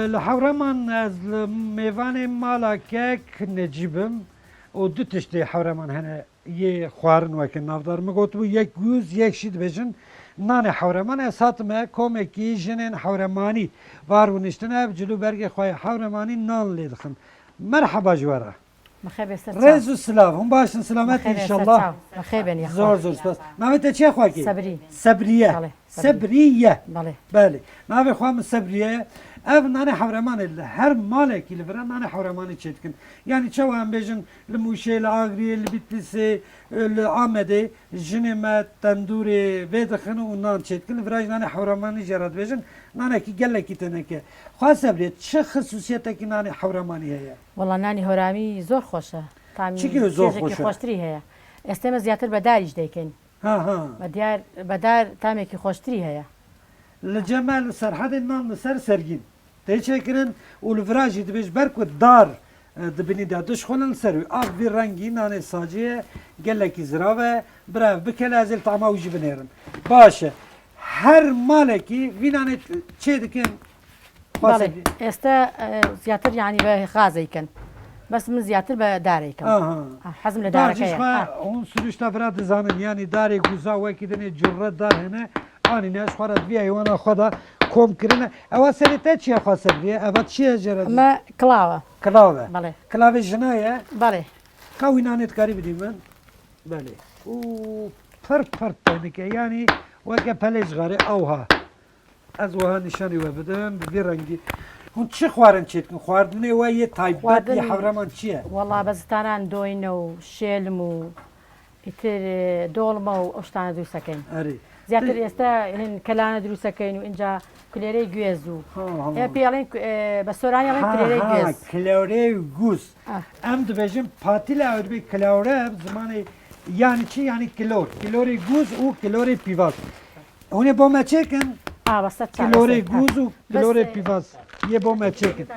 لحورمان از میوان مالا کک نجیبم و دو تشتی حورمان هنه یه خوارن وکن نافدار مگوت بو یک گوز یک شید بجن نان حورمان اساتمه کومکی جنین حورمانی وارو نشتنه بجلو برگ خواه حورمانی نان لیدخن مرحبا جوارا بخير سر رز و سلاف هم باشن سلامت انشالله بخير يا زور زور سپاس محمد چه خواه کی؟ صبري صبریه بله، صبریه بله بله ما به خواهم صبریه ev nane havreman her maleki li veren nane havremanı çetkin. Yani çoğu hem bejin li Muşe, li Agriye, li Bitlis'e, li Ahmet'e, jinime, tenduri, ve dıkhını ondan çetkin. Li viraj nane havremanı cerat bejin. Nane ki gelle ki teneke. Khas sabriye, çi hususiyete ki nane havremanı heye? والله ناني هرامي زور خوشه تامي چی که زور چیزی که خوشه؟ خوشتری هيا استمه زیاتر بدارش دیکن Ha ha. بدار تامي که خوشتری هيا Li Cemal Serhad nan li ser sergin. Te çekirin ul virajı dibej berku dar dibini da düşkünün serü. Av bir rengi nane saciye gelleki zirave brav bikele azil tama uji binerin. Başa her maleki vinane çedikin بله استا زیاتر يعني به غازي كان بس من زیاتر به داري كان Aha. حزم لدارك Darcış هيا on sürüşte fırat zanın yani dari guza ve kidene cürret dar hene ani ne şuarat bir hayvana khoda kom kirine. Eva seni te çiye khasbiye eva çiye cerat. ما كلاوه Klave. بله Klave jinaya بله kavinanet kari bidim ben. Bale. O pır tenike yani ve pelej gari avha. Az وها نشانی و بدم به رنگی اون چه خوارن چیتن خواردنی و یه تایبت یه حورمان چیه والله بس تانان دوينو شيلمو يتر دولمو اشتان دو سكن اری زیاتر استا هن كلانه درو سكن وانجا كليري جوزو ها يا بيالين بسوراني يالين كليري جوز کلوره گوز آه. ام دبجم پاتیل اور bir کلوره زمانی yani چی yani کلوره گوز او کلوره پیواز اون با ما چکن اه بس کلوره گوز و کلوره بس- پیواز یه با ما چکن